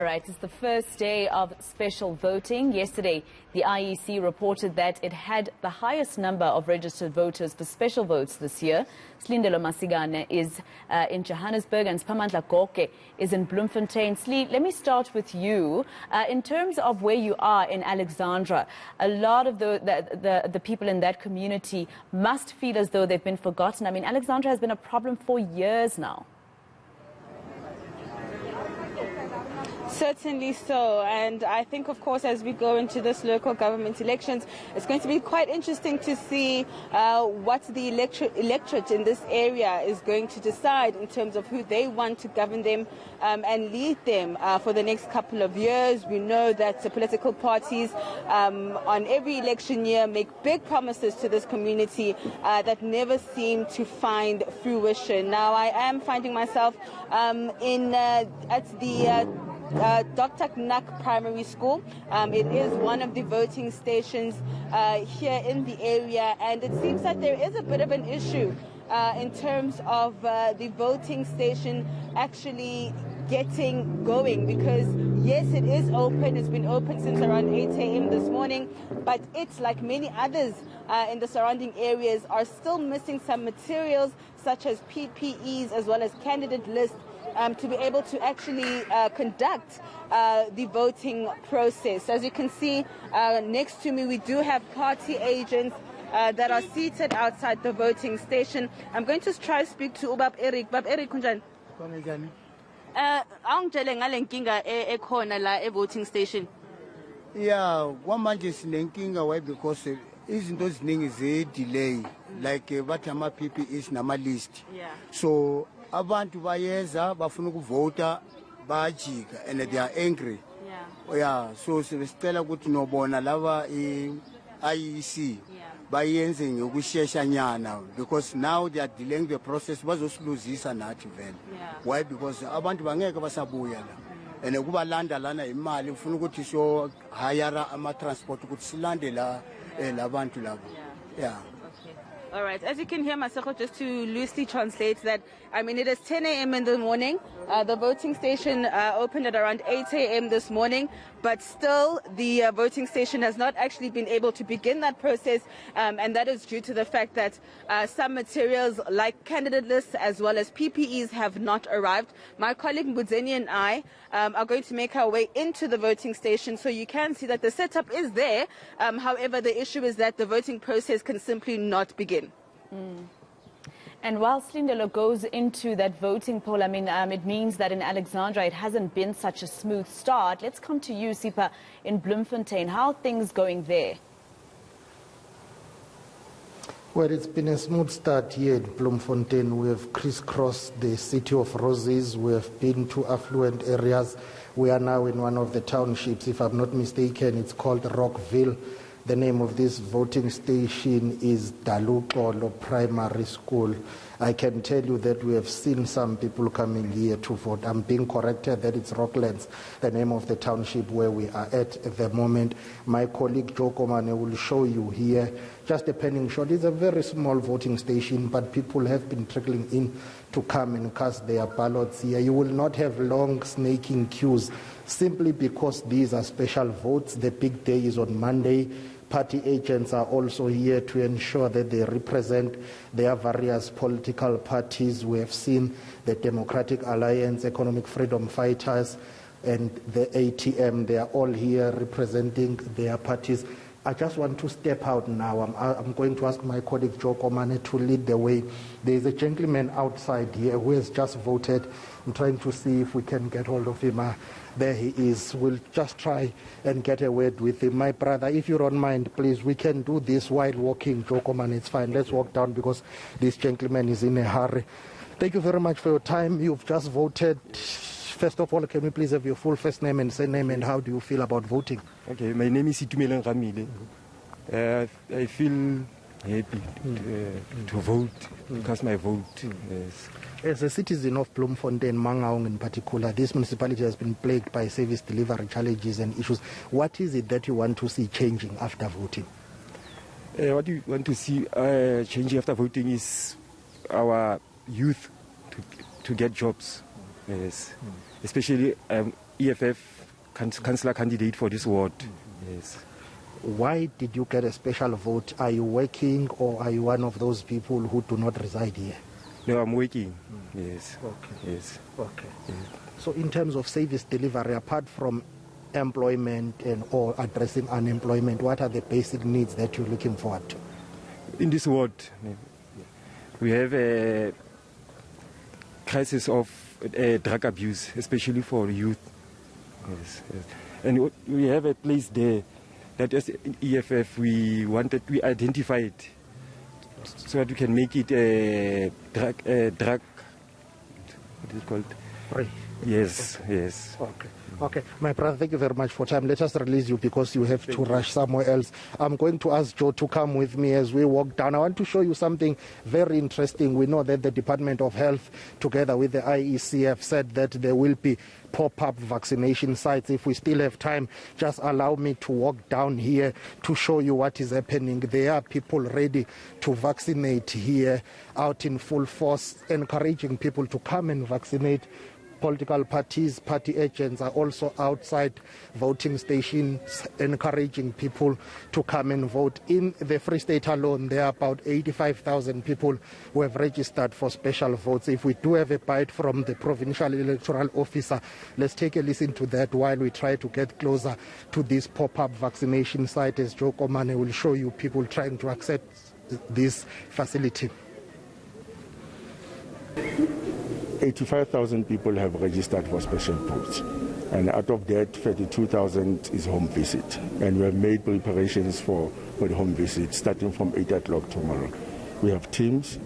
Right, it's the first day of special voting. Yesterday, the IEC reported that it had the highest number of registered voters for special votes this year. Slindelo Masigane is in Johannesburg and Spamandla Goke is in Bloemfontein. Sli, let me start with you. In terms of where you are in Alexandra, a lot of the people in that community must feel as though they've been forgotten. I mean, Alexandra has been a problem for years now. Certainly so, and I think, of course, as we go into this local government elections, it's going to be quite interesting to see what the electorate in this area is going to decide in terms of who they want to govern them and lead them for the next couple of years. We know that the political parties on every election year make big promises to this community that never seem to find fruition. Now, I am finding myself at the Dr. Knack Primary School. It is one of the voting stations here in the area, and it seems that there is a bit of an issue in terms of the voting station actually getting going, because yes, it is open. It's been open since around 8 a.m. this morning, but it's like many others in the surrounding areas are still missing some materials such as PPEs as well as candidate lists to be able to actually conduct the voting process. As you can see next to me, we do have party agents that are seated outside the voting station. I'm going to try to speak to Ubab Eric. Bab Eric, kunjani? Angitshele ngale nkinga ekhona la e-voting station. Yeah, kwamanje sinenkinga why because izinto eziningi ze-delay like bathi ama-PPEs nama-list. Yeah. So abantu bayeza bafuna ukuvota bayajika and they are angry. Yeah, so sibesicela ukuthi nobona laba i-IEC bayenze ngokushesha nyana, because now they are delaying the process, bazosiluzisa nathi vele. Why? Because abantu bangeke basabuya la and kuba landa lana imali ufuna ukuthi so hire ama-transport ukuthi silande la labantu labo. Yeah. All right. As you can hear, Maseko, just to loosely translate that, I mean, it is 10 a.m. in the morning. The voting station opened at around 8 a.m. this morning, but still the voting station has not actually been able to begin that process, and that is due to the fact that some materials like candidate lists as well as PPEs have not arrived. My colleague Mbuzeni and I are going to make our way into the voting station, so you can see that the setup is there. However, the issue is that the voting process can simply not begin. And while Slindelo goes into that voting poll, I mean, it means that in Alexandra it hasn't been such a smooth start. Let's come to you, Sipa, in Bloemfontein. How are things going there? Well, it's been a smooth start here at Bloemfontein. We have crisscrossed the city of Roses. We have been to affluent areas. We are now in one of the townships, if I'm not mistaken. It's called Rockville. The name of this voting station is Dalukolo Primary School. I can tell you that we have seen some people coming here to vote. I'm being corrected that it's Rocklands, the name of the township where we are at the moment. My colleague Joe Komane will show you here just a penning shot. It's a very small voting station, but people have been trickling in to come and cast their ballots here. You will not have long snaking queues simply because these are special votes. The big day is on Monday. Party agents are also here to ensure that they represent their various political parties. We have seen the Democratic Alliance, Economic Freedom Fighters, and the ATM. They are all here representing their parties. I just want to step out now. I'm going to ask my colleague Joe Komane to lead the way. There is a gentleman outside here who has just voted. I'm trying to see if we can get hold of him. There he is. We'll just try and get a word with him. My brother, if you don't mind, please, we can do this while walking. Joe Komane, it's fine. Let's walk down because this gentleman is in a hurry. Thank you very much for your time. You've just voted. First of all, can we please have your full first name and surname, and how do you feel about voting? Okay, my name is Itumeleng Ramile. I feel happy to vote, cast my vote. Yes. As a citizen of Bloemfontein, Mangaung in particular, this municipality has been plagued by service delivery challenges and issues. What is it that you want to see changing after voting? What you want to see changing after voting is our youth to get jobs. Yes. Especially EFF councillor candidate for this ward. Yes. Why did you get a special vote? Are you working or are you one of those people who do not reside here? No, I'm working. Yes. Okay. Yes. Okay. Yes. So in terms of service delivery, apart from employment and or addressing unemployment, what are the basic needs that you're looking forward to? In this ward, we have a crisis of drug abuse, especially for youth. Yes, yes. And we have a place there that as EFF we identified so that we can make it a drug, what is it called? Free. Yes, yes. Okay. Okay, my brother, thank you very much for time. Let us release you because you have to rush somewhere else. I'm going to ask Joe to come with me as we walk down. I want to show you something very interesting. We know that the Department of Health, together with the IEC, have said that there will be pop-up vaccination sites. If we still have time, just allow me to walk down here to show you what is happening. There are people ready to vaccinate here, out in full force, encouraging people to come and vaccinate. Political parties, party agents are also outside voting stations encouraging people to come and vote. In the Free State alone, there are about 85,000 people who have registered for special votes. If we do have a bite from the provincial electoral officer, let's take a listen to that while we try to get closer to this pop-up vaccination site, as Joe Komane will show you people trying to access this facility. 85,000 people have registered for special votes, and out of that 32,000 is home visit, and we have made preparations for the home visit starting from 8 o'clock tomorrow. We have teams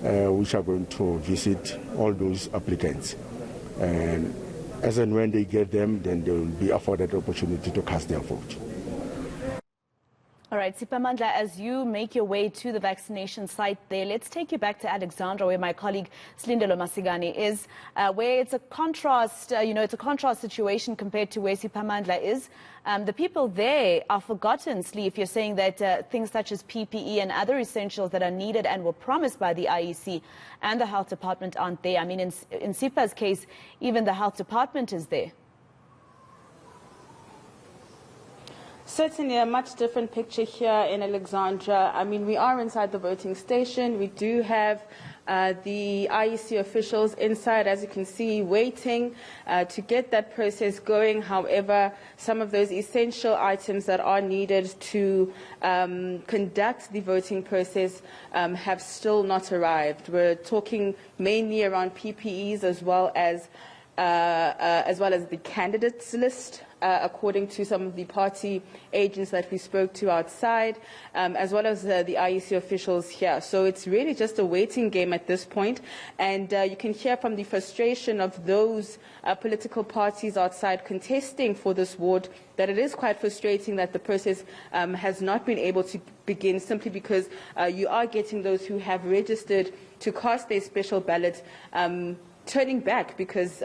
which are going to visit all those applicants, and as and when they get them, then they will be afforded the opportunity to cast their vote. All right, Sipamandla, as you make your way to the vaccination site there, let's take you back to Alexandra, where my colleague Slindelo Masigane is, where it's a contrast, it's a contrast situation compared to where Sipamandla is. The people there are forgotten, Sli, if you're saying that things such as PPE and other essentials that are needed and were promised by the IEC and the health department aren't there. I mean, in Sipa's case, even the health department is there. Certainly a much different picture here in Alexandra. I mean, we are inside the voting station. We do have the IEC officials inside, as you can see, waiting to get that process going. However, some of those essential items that are needed to conduct the voting process have still not arrived. We're talking mainly around PPEs as well as the candidates list, according to some of the party agents that we spoke to outside, as well as the IEC officials here. So it's really just a waiting game at this point. And you can hear from the frustration of those political parties outside contesting for this ward that it is quite frustrating that the process has not been able to begin, simply because you are getting those who have registered to cast their special ballot turning back because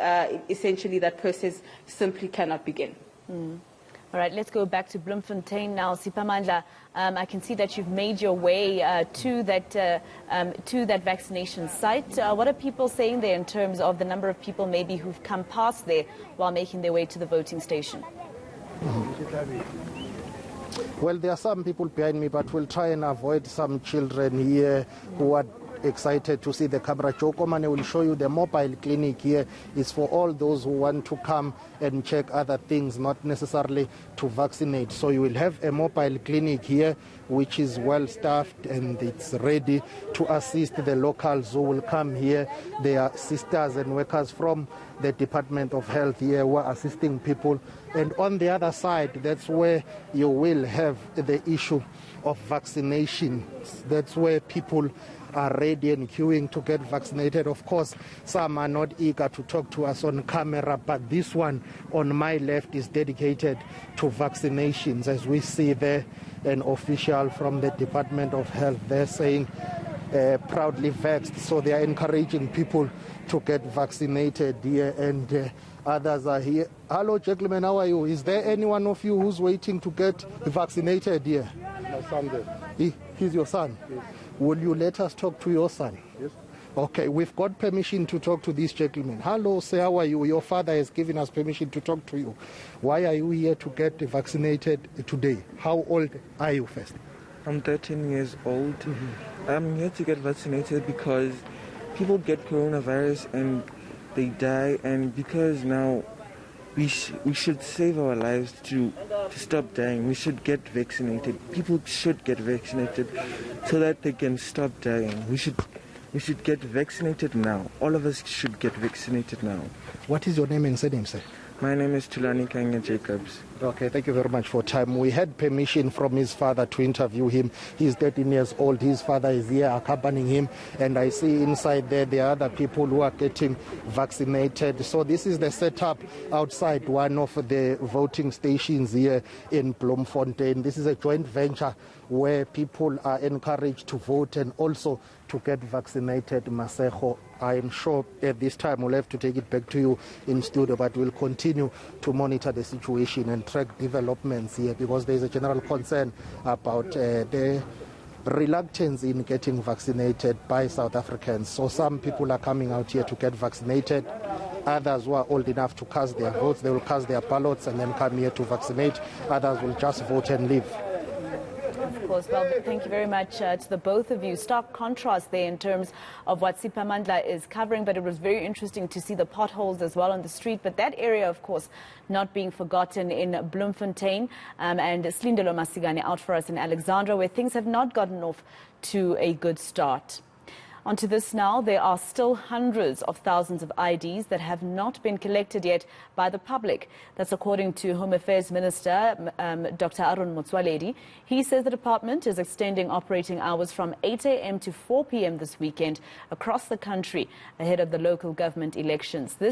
essentially that process simply cannot begin. All right, let's go back to Bloemfontein now. Sipamandla, I can see that you've made your way to that vaccination site. What are people saying there in terms of the number of people maybe who've come past there while making their way to the voting station? Well, there are some people behind me, but we'll try and avoid some children here who are excited to see the camera. Joe Komane will show you the mobile clinic here. It's for all those who want to come and check other things, not necessarily to vaccinate. So you will have a mobile clinic here which is well staffed and it's ready to assist the locals who will come here. There are sisters and workers from the Department of Health here who are assisting people. And on the other side, that's where you will have the issue of vaccination. That's where people are ready and queuing to get vaccinated. Of course, some are not eager to talk to us on camera, but this one on my left is dedicated to vaccinations. As we see there, an official from the Department of Health there saying proudly vaxxed. So they are encouraging people to get vaccinated here, and others are here. Hello, gentlemen, how are you? Is there any one of you who's waiting to get vaccinated here? My son there. He's your son? Yes. Will you let us talk to your son? Yes. Okay, we've got permission to talk to this gentleman. Hello, sir, how are you? Your father has given us permission to talk to you. Why are you here to get vaccinated today? How old are you first? I'm 13 years old. I'm here to get vaccinated because people get coronavirus and they die, and because now we should save our lives to stop dying. We should get vaccinated. People should get vaccinated so that they can stop dying. We should get vaccinated now. All of us should get vaccinated now. What is your name and surname, sir? My name is Tulani Kanya Jacobs. Okay, thank you very much for time. We had permission from his father to interview him. He's 13 years old. His father is here accompanying him. And I see inside there are other people who are getting vaccinated. So this is the setup outside one of the voting stations here in Bloemfontein. This is a joint venture where people are encouraged to vote and also to get vaccinated. Masego, I am sure at this time we'll have to take it back to you in studio, but we'll continue to monitor the situation and track developments here, because there is a general concern about the reluctance in getting vaccinated by South Africans. So some people are coming out here to get vaccinated. Others who are old enough to cast their votes, they will cast their ballots and then come here to vaccinate. Others will just vote and leave. Of course. Well, thank you very much to the both of you. Stark contrast there in terms of what Sipamandla is covering, but it was very interesting to see the potholes as well on the street. But that area, of course, not being forgotten in Bloemfontein, and Slindelo Masigane out for us in Alexandra, where things have not gotten off to a good start. Onto this now, there are still hundreds of thousands of IDs that have not been collected yet by the public. That's according to Home Affairs Minister Dr. Aaron Motsoaledi. He says the department is extending operating hours from 8 a.m. to 4 p.m. this weekend across the country ahead of the local government elections. This